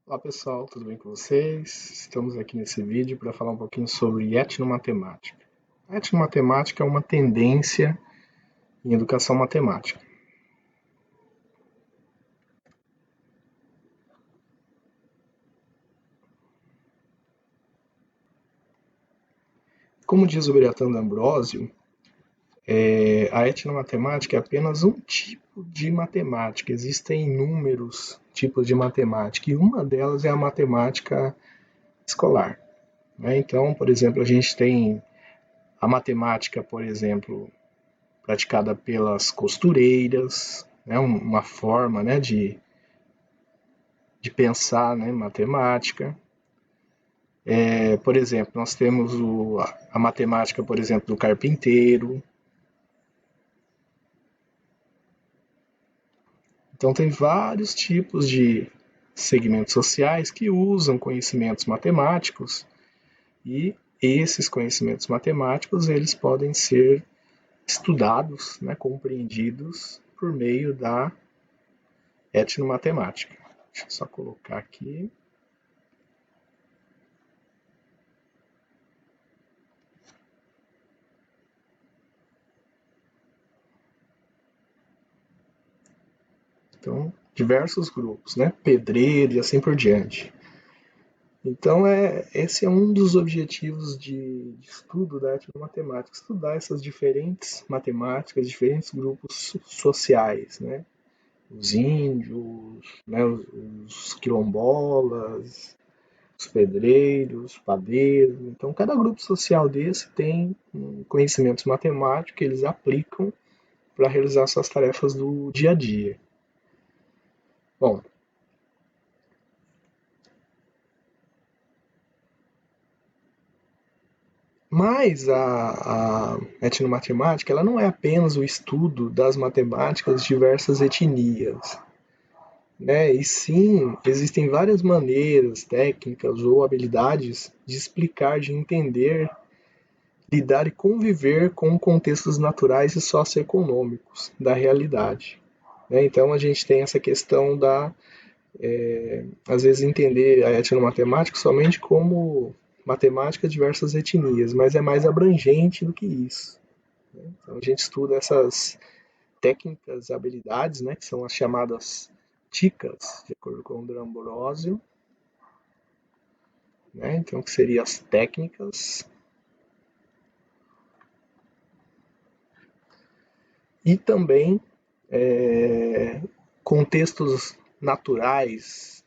Olá pessoal, tudo bem com vocês? Estamos aqui nesse vídeo para falar um pouquinho sobre etnomatemática. A etnomatemática é uma tendência em educação matemática. Como diz o Bertrand Ambrosio, a etnomatemática é apenas um tipo de matemática. Existem inúmeros tipos de matemática e uma delas é a matemática escolar. Então, por exemplo, a gente tem a matemática, por exemplo, praticada pelas costureiras, uma forma de pensar matemática. Por exemplo, nós temos a matemática, por exemplo, do carpinteiro. Então, tem vários tipos de segmentos sociais que usam conhecimentos matemáticos e esses conhecimentos matemáticos eles podem ser estudados, compreendidos por meio da etnomatemática. Deixa eu só colocar aqui. Então, diversos grupos, pedreiro e assim por diante. Então, esse é um dos objetivos de estudo da etnomatemática, estudar essas diferentes matemáticas, diferentes grupos sociais, Os índios, os quilombolas, os pedreiros, padeiros. Então, cada grupo social desse tem conhecimentos matemáticos que eles aplicam para realizar suas tarefas do dia a dia. Bom, mas a etnomatemática ela não é apenas o estudo das matemáticas de diversas etnias, E sim, existem várias maneiras, técnicas ou habilidades de explicar, de entender, lidar e conviver com contextos naturais e socioeconômicos da realidade. Então a gente tem essa questão às vezes, entender a etnomatemática somente como matemática de diversas etnias, mas é mais abrangente do que isso. Então, a gente estuda essas técnicas, habilidades, que são as chamadas ticas, de acordo com o Ambrosio, então, que seriam as técnicas, e também contextos naturais,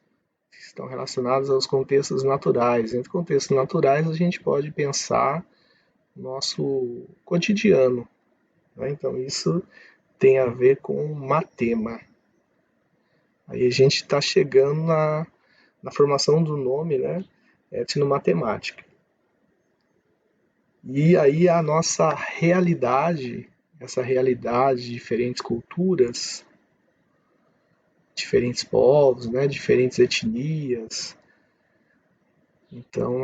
que estão relacionados aos contextos naturais. Entre contextos naturais, a gente pode pensar nosso cotidiano. Então, isso tem a ver com matema. Aí a gente está chegando na formação do nome, etnomatemática. E aí a nossa realidade, essa realidade de diferentes culturas, diferentes povos, diferentes etnias. Então,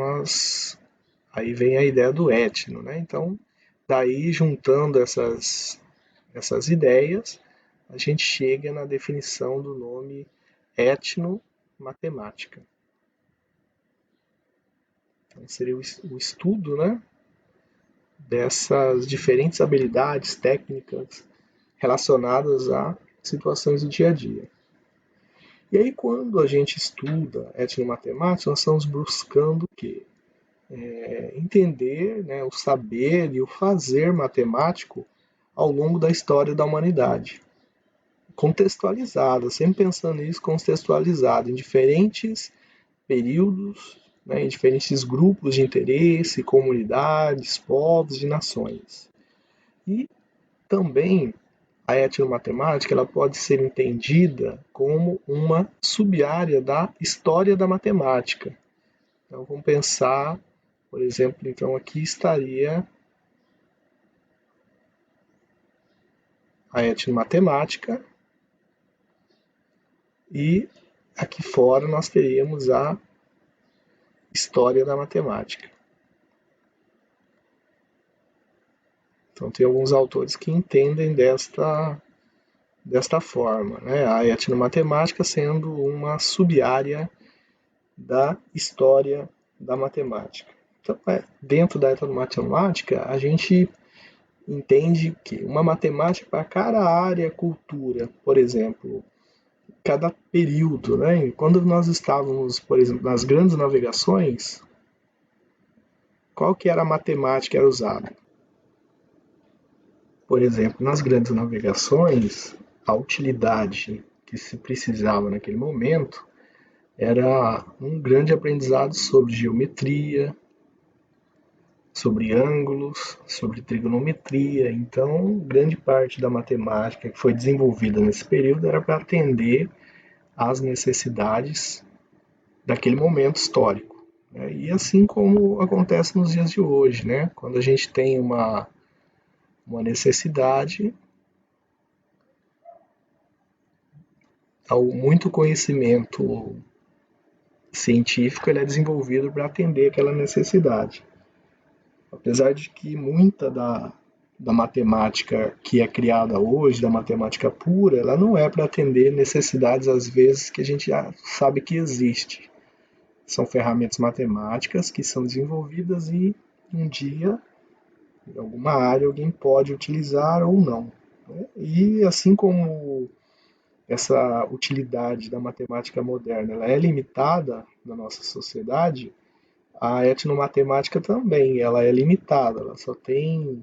aí vem a ideia do etno. Então, daí juntando essas ideias, a gente chega na definição do nome etnomatemática. Então, seria o estudo, dessas diferentes habilidades técnicas relacionadas a situações do dia a dia. E aí, quando a gente estuda etnomatemática, nós estamos buscando o quê? Entender, o saber e o fazer matemático ao longo da história da humanidade. Contextualizada, sempre pensando nisso, contextualizado em diferentes períodos, em diferentes grupos de interesse, comunidades, povos e nações. E também a etnomatemática ela pode ser entendida como uma sub-área da história da matemática. Então vamos pensar, por exemplo, então aqui estaria a etnomatemática e aqui fora nós teríamos a história da matemática. Então tem alguns autores que entendem desta forma, a etnomatemática sendo uma sub-área da história da matemática. Então, dentro da etnomatemática, a gente entende que uma matemática para cada área, cultura, por exemplo, cada período, né? Quando nós estávamos, por exemplo, nas grandes navegações, qual que era a matemática que era usada? Por exemplo, nas grandes navegações, a utilidade que se precisava naquele momento era um grande aprendizado sobre geometria, sobre ângulos, sobre trigonometria. Então, grande parte da matemática que foi desenvolvida nesse período era para atender às necessidades daquele momento histórico. Né? E assim como acontece nos dias de hoje, né? Quando a gente tem uma necessidade, muito conhecimento científico ele é desenvolvido para atender aquela necessidade. Apesar de que muita da matemática que é criada hoje, da matemática pura, ela não é para atender necessidades, às vezes, que a gente já sabe que existe. São ferramentas matemáticas que são desenvolvidas e um dia, em alguma área, alguém pode utilizar ou não. Né? E assim como essa utilidade da matemática moderna ela é limitada na nossa sociedade, a etnomatemática também, ela é limitada, ela só tem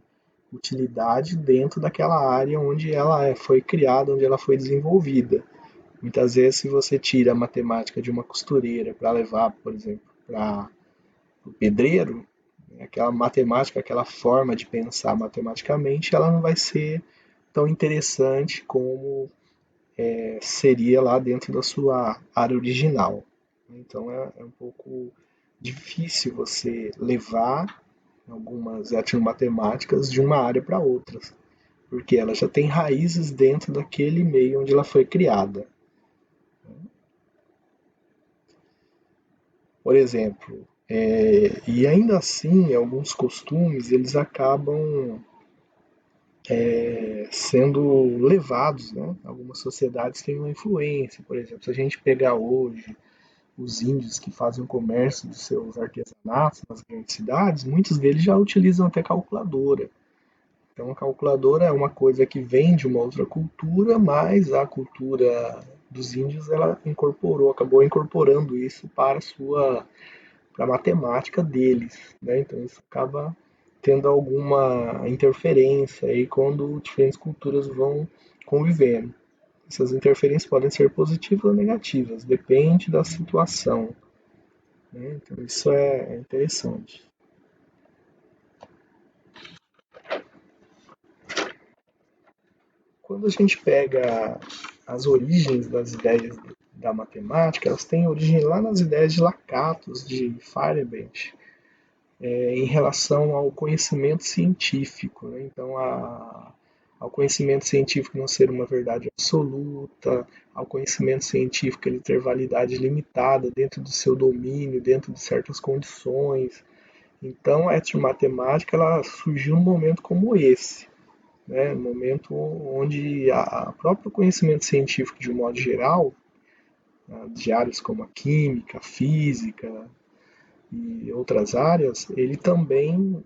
utilidade dentro daquela área onde ela foi criada, onde ela foi desenvolvida. Muitas vezes, se você tira a matemática de uma costureira para levar, por exemplo, para o pedreiro, aquela matemática, aquela forma de pensar matematicamente, ela não vai ser tão interessante como seria lá dentro da sua área original. Então é um pouco difícil você levar algumas etnomatemáticas de uma área para outra, porque ela já tem raízes dentro daquele meio onde ela foi criada. Por exemplo, e ainda assim, alguns costumes eles acabam sendo levados, né? Algumas sociedades têm uma influência. Por exemplo, se a gente pegar hoje os índios que fazem o comércio dos seus artesanatos nas grandes cidades, muitos deles já utilizam até calculadora. Então, a calculadora é uma coisa que vem de uma outra cultura, mas a cultura dos índios ela acabou incorporando isso para a matemática deles, né? Então isso acaba tendo alguma interferência aí quando diferentes culturas vão convivendo. Essas interferências podem ser positivas ou negativas, depende da situação. Né? Então isso é interessante. Quando a gente pega as origens das ideias da matemática, elas têm origem lá nas ideias de Lakatos, de Feyerabend, em relação ao conhecimento científico. Né? Então, ao conhecimento científico não ser uma verdade absoluta, ao conhecimento científico ele ter validade limitada dentro do seu domínio, dentro de certas condições. Então, a etnomatemática ela surgiu num momento como esse, né? Um momento onde o próprio conhecimento científico, de um modo geral, de áreas como a química, a física, e outras áreas, ele também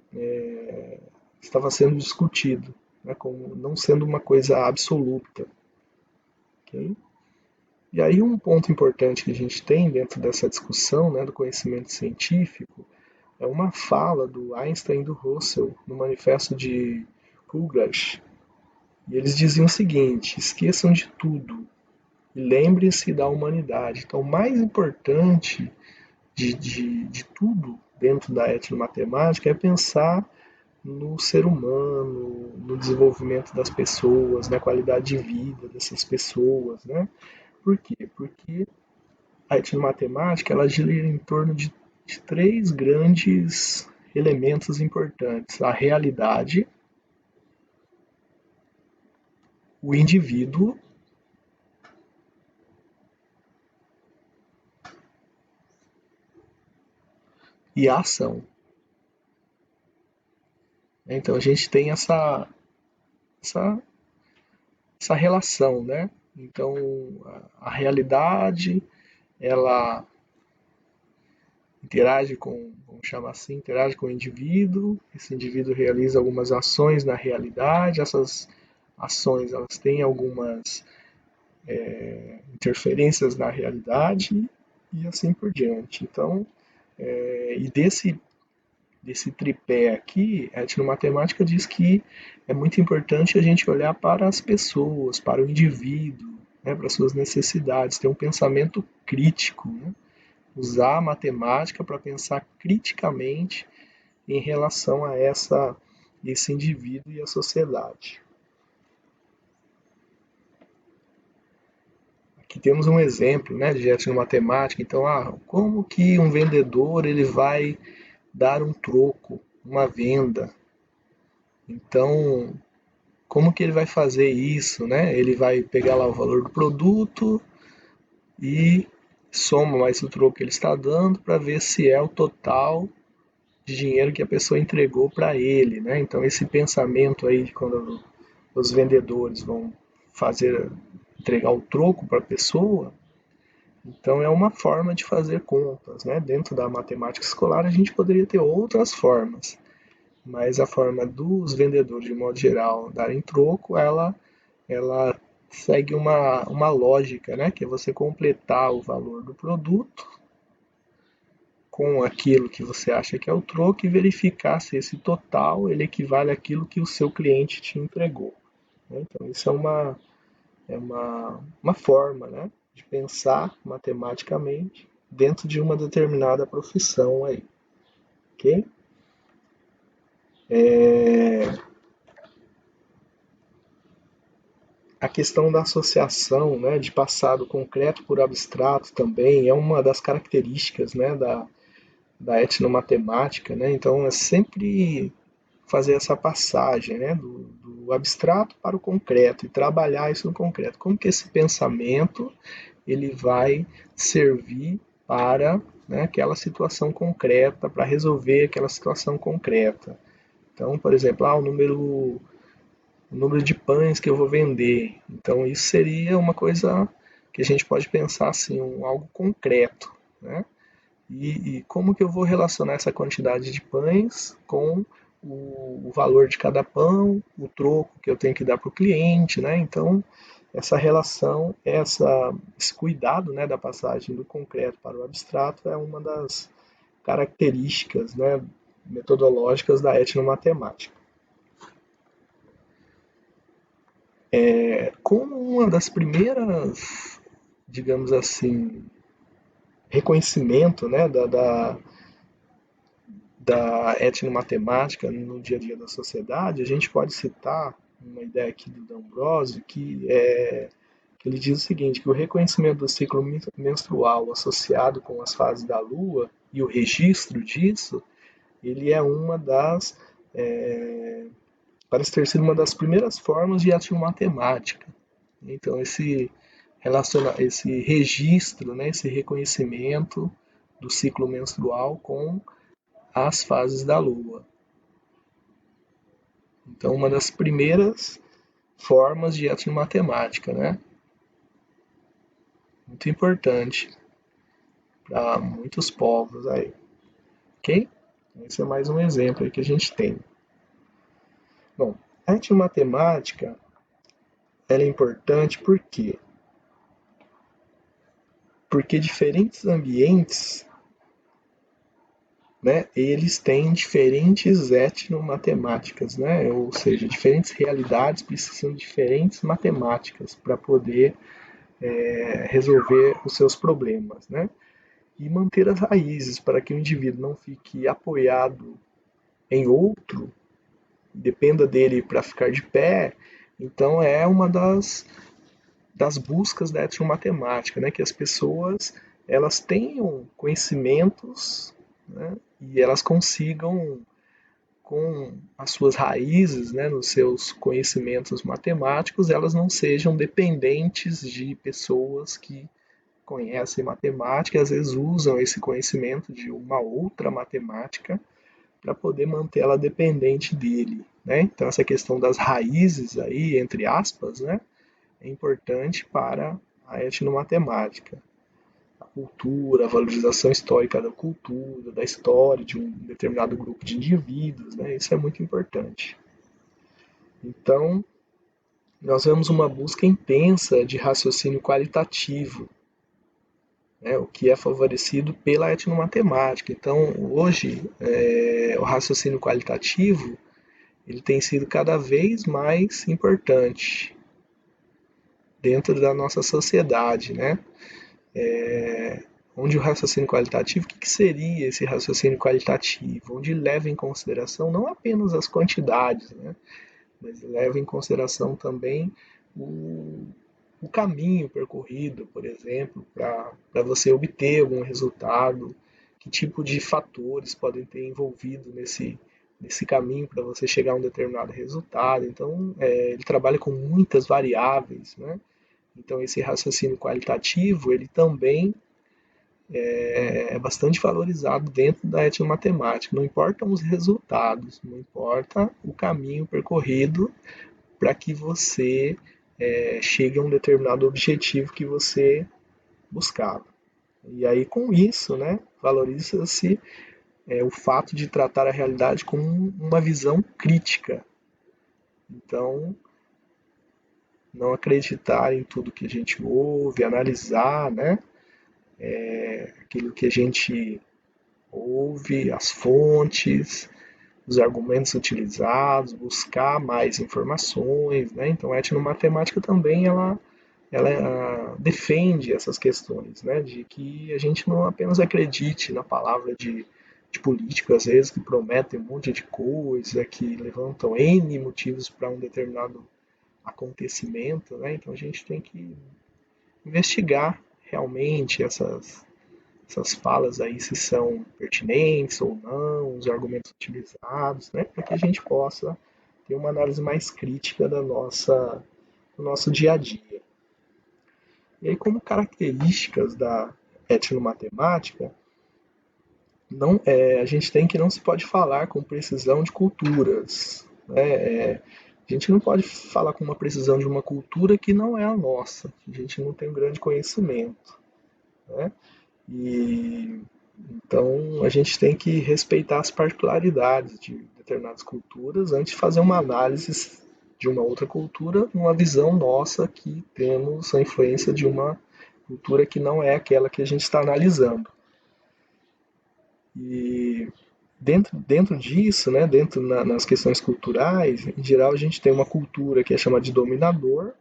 estava sendo discutido, né, como não sendo uma coisa absoluta. Okay? E aí um ponto importante que a gente tem dentro dessa discussão, né, do conhecimento científico é uma fala do Einstein e do Russell no manifesto de Kuglash. E eles diziam o seguinte: esqueçam de tudo e lembrem-se da humanidade. Então, o mais importante de tudo dentro da etnomatemática é pensar no ser humano, no desenvolvimento das pessoas, na qualidade de vida dessas pessoas, né? Por quê? Porque a etnomatemática ela gira em torno de três grandes elementos importantes: a realidade, o indivíduo e a ação. Então a gente tem essa, essa relação, né? Então a realidade ela interage com, vamos chamar assim, interage com o indivíduo, esse indivíduo realiza algumas ações na realidade, essas ações elas têm algumas interferências na realidade e assim por diante. Então, e desse tripé aqui, a etnomatemática diz que é muito importante a gente olhar para as pessoas, para o indivíduo, né, para suas necessidades, ter um pensamento crítico, né? Usar a matemática para pensar criticamente em relação a esse indivíduo e a sociedade. Aqui temos um exemplo, né, de etnomatemática. Então, como que um vendedor ele vai dar um troco, uma venda? Então, como que ele vai fazer isso, né? Ele vai pegar lá o valor do produto e soma mais o troco que ele está dando para ver se é o total de dinheiro que a pessoa entregou para ele, né? Então esse pensamento aí de quando os vendedores vão fazer entregar o troco para a pessoa, então é uma forma de fazer contas, né? Dentro da matemática escolar a gente poderia ter outras formas, mas a forma dos vendedores de modo geral darem troco, ela segue uma lógica, né? Que é você completar o valor do produto com aquilo que você acha que é o troco e verificar se esse total ele equivale àquilo que o seu cliente te entregou, né? Então isso é uma forma, né, de pensar matematicamente dentro de uma determinada profissão aí, ok? A questão da associação, né, de passado concreto por abstrato também é uma das características, né, da etnomatemática, né? Então é sempre fazer essa passagem, né, do abstrato para o concreto e trabalhar isso no concreto. Como que esse pensamento ele vai servir para, né, aquela situação concreta, para resolver aquela situação concreta. Então, por exemplo, o número de pães que eu vou vender. Então, isso seria uma coisa que a gente pode pensar assim, algo concreto, né? E como que eu vou relacionar essa quantidade de pães com o valor de cada pão, o troco que eu tenho que dar para o cliente, né? Então, essa relação, esse cuidado, né, da passagem do concreto para o abstrato é uma das características, né, metodológicas da etnomatemática. Como uma das primeiras, digamos assim, reconhecimento, né, da etnomatemática no dia a dia da sociedade, a gente pode citar uma ideia aqui do D'Ambrosio, que ele diz o seguinte, que o reconhecimento do ciclo menstrual associado com as fases da Lua e o registro disso, ele é uma das, parece ter sido uma das primeiras formas de etnomatemática. Então, esse registro, né, esse reconhecimento do ciclo menstrual com as fases da Lua. Então, uma das primeiras formas de etnomatemática, né? Muito importante para muitos povos aí, ok? Esse é mais um exemplo aí que a gente tem. Bom, a etnomatemática ela é importante por quê? Porque diferentes ambientes, né, eles têm diferentes etnomatemáticas, né? Ou seja, diferentes realidades precisam de diferentes matemáticas para poder resolver os seus problemas, né? E manter as raízes para que o indivíduo não fique apoiado em outro, dependa dele para ficar de pé. Então é uma das buscas da etnomatemática, né? Que as pessoas elas tenham conhecimentos, né? E elas consigam com as suas raízes, né, nos seus conhecimentos matemáticos, elas não sejam dependentes de pessoas que conhecem matemática e às vezes usam esse conhecimento de uma outra matemática para poder mantê-la dependente dele, né? Então essa questão das raízes aí, entre aspas, né, é importante para a etnomatemática. cultura, a valorização histórica da cultura, da história de um determinado grupo de indivíduos, né? Isso é muito importante. Então, nós vemos uma busca intensa de raciocínio qualitativo, né, o que é favorecido pela etnomatemática. Então, hoje, o raciocínio qualitativo ele tem sido cada vez mais importante dentro da nossa sociedade, né? Onde o raciocínio qualitativo, o que seria esse raciocínio qualitativo? Onde leva em consideração não apenas as quantidades, né? Mas leva em consideração também o, o caminho percorrido, por exemplo, para você obter algum resultado, que tipo de fatores podem ter envolvido nesse caminho para você chegar a um determinado resultado. Então, ele trabalha com muitas variáveis, né? Então, esse raciocínio qualitativo, ele também é bastante valorizado dentro da etnomatemática. Não importam os resultados, não importa o caminho percorrido para que você chegue a um determinado objetivo que você buscava. E aí, com isso, né, valoriza-se o fato de tratar a realidade com uma visão crítica. Então, não acreditar em tudo que a gente ouve, analisar, né, aquilo que a gente ouve, as fontes, os argumentos utilizados, buscar mais informações, né? Então, a etnomatemática também ela defende essas questões, né? De que a gente não apenas acredite na palavra de políticos, às vezes, que prometem um monte de coisa, que levantam N motivos para um determinado acontecimento, né? Então, a gente tem que investigar realmente essas falas aí se são pertinentes ou não, os argumentos utilizados, né, para que a gente possa ter uma análise mais crítica do nosso dia a dia. E aí, como características da etnomatemática, a gente tem que não se pode falar com precisão de culturas. Né? A gente não pode falar com uma precisão de uma cultura que não é a nossa, que a gente não tem um grande conhecimento. Né? E então a gente tem que respeitar as particularidades de determinadas culturas antes de fazer uma análise de uma outra cultura, uma visão nossa que temos a influência de uma cultura que não é aquela que a gente está analisando. E dentro disso, né, nas questões culturais, em geral a gente tem uma cultura que é chamada de dominador,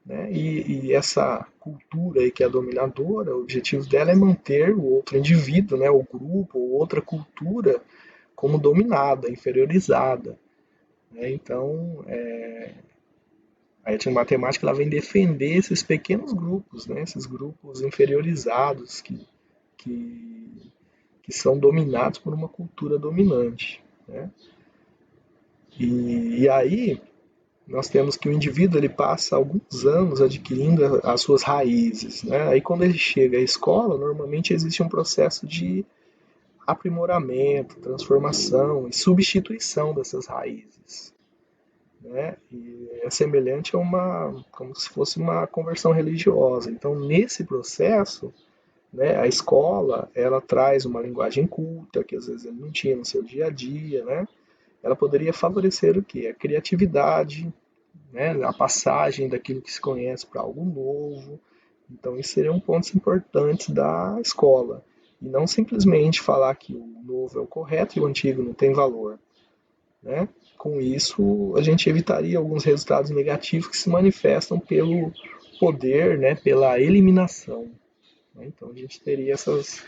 né? E essa cultura aí que é dominadora, o objetivo dela é manter o outro indivíduo, né, o grupo ou outra cultura como dominada, inferiorizada. Né? Então, a etnomatemática ela vem defender esses pequenos grupos, né, esses grupos inferiorizados que, que são dominados por uma cultura dominante. Né? E aí, nós temos que o indivíduo ele passa alguns anos adquirindo as suas raízes, né? Aí quando ele chega à escola, normalmente existe um processo de aprimoramento, transformação e substituição dessas raízes, né? E é semelhante a como se fosse uma conversão religiosa. Então, nesse processo, né, a escola, ela traz uma linguagem culta, que às vezes ele não tinha no seu dia a dia, né? Ela poderia favorecer o quê? A criatividade, né, a passagem daquilo que se conhece para algo novo. Então, isso seriam pontos importantes da escola. E não simplesmente falar que o novo é o correto e o antigo não tem valor. Né? Com isso, a gente evitaria alguns resultados negativos que se manifestam pelo poder, né, pela eliminação. Né? Então, a gente teria essas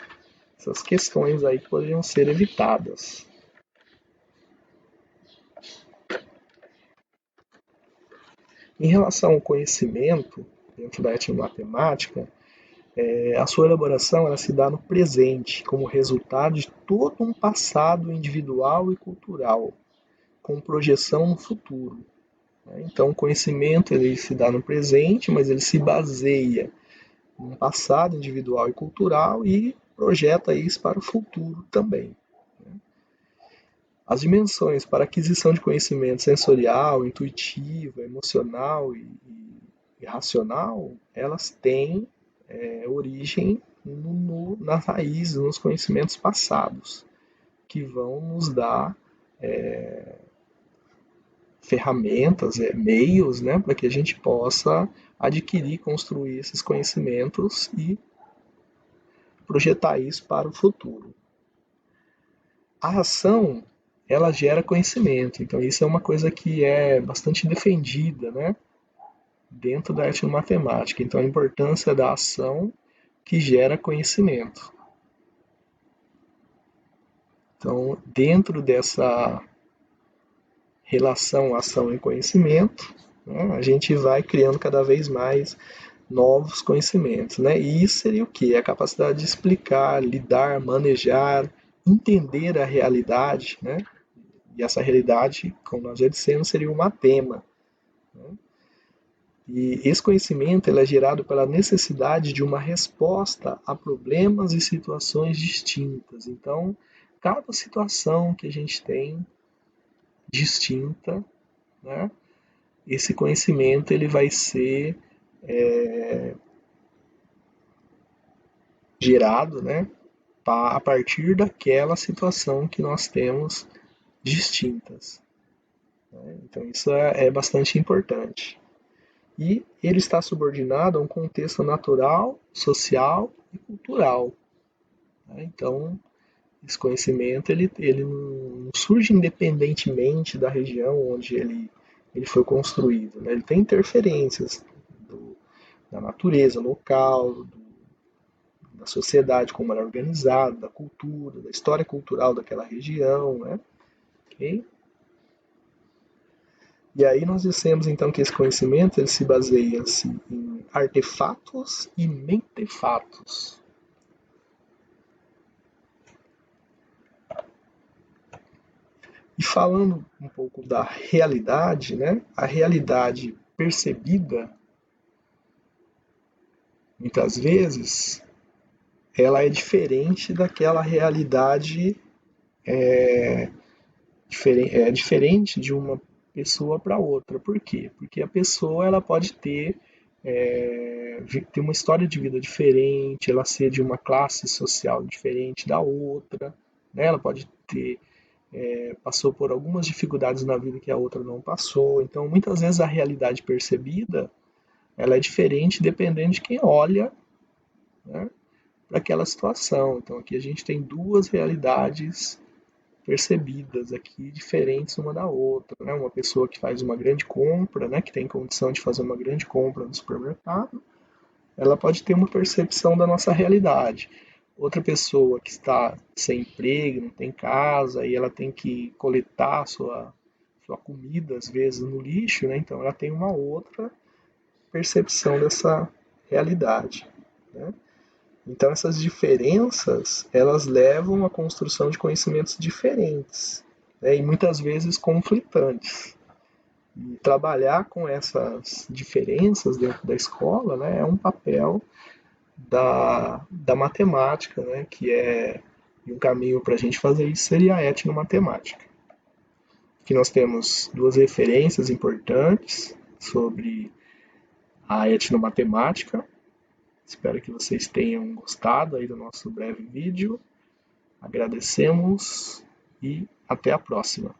questões aí que poderiam ser evitadas. Em relação ao conhecimento, dentro da etnomatemática, a sua elaboração ela se dá no presente, como resultado de todo um passado individual e cultural, com projeção no futuro. Né? Então, o conhecimento ele se dá no presente, mas ele se baseia num passado individual e cultural e projeta isso para o futuro também. As dimensões para aquisição de conhecimento sensorial, intuitivo, emocional e racional, elas têm origem nas raízes, nos conhecimentos passados, que vão nos dar ferramentas, meios, né, para que a gente possa adquirir, construir esses conhecimentos e projetar isso para o futuro. A ação, ela gera conhecimento, então isso é uma coisa que é bastante defendida, né, dentro da etnomatemática. Então a importância da ação que gera conhecimento. Então, dentro dessa relação ação e conhecimento, né, a gente vai criando cada vez mais novos conhecimentos, né? E isso seria o que? A capacidade de explicar, lidar, manejar, entender a realidade, né? E essa realidade, como nós já dissemos, seria um matema. Né? E esse conhecimento ele é gerado pela necessidade de uma resposta a problemas e situações distintas. Então, cada situação que a gente tem distinta, né? Esse conhecimento ele vai ser gerado, né, a partir daquela situação que nós temos distintas. Né? Então isso é bastante importante. E ele está subordinado a um contexto natural, social e cultural. Né? Então esse conhecimento ele não surge independentemente da região onde ele foi construído. Né? Ele tem interferências da natureza local, da sociedade como ela é organizada, da cultura, da história cultural daquela região, né? Okay? E aí nós dissemos então que esse conhecimento ele se baseia assim, em artefatos e mentefatos. E falando um pouco da realidade, né? A realidade percebida, muitas vezes, ela é diferente daquela realidade diferente de uma pessoa para outra. Por quê? Porque a pessoa ela pode ter uma história de vida diferente, ela ser de uma classe social diferente da outra, né? Ela pode ter passou por algumas dificuldades na vida que a outra não passou. Então, muitas vezes a realidade percebida ela é diferente dependendo de quem olha, né, para aquela situação. Então, aqui a gente tem duas realidades percebidas aqui, diferentes uma da outra. Né? Uma pessoa que faz uma grande compra, né, que tem condição de fazer uma grande compra no supermercado, ela pode ter uma percepção da nossa realidade. Outra pessoa que está sem emprego, não tem casa, e ela tem que coletar sua comida, às vezes, no lixo, né? Então ela tem uma outra percepção dessa realidade. Né? Então essas diferenças, elas levam à construção de conhecimentos diferentes, né, e muitas vezes conflitantes. E trabalhar com essas diferenças dentro da escola, né, é um papel da matemática, né, que é um caminho para a gente fazer isso seria a etnomatemática. Aqui nós temos duas referências importantes sobre a etnomatemática. Espero que vocês tenham gostado aí do nosso breve vídeo. Agradecemos e até a próxima.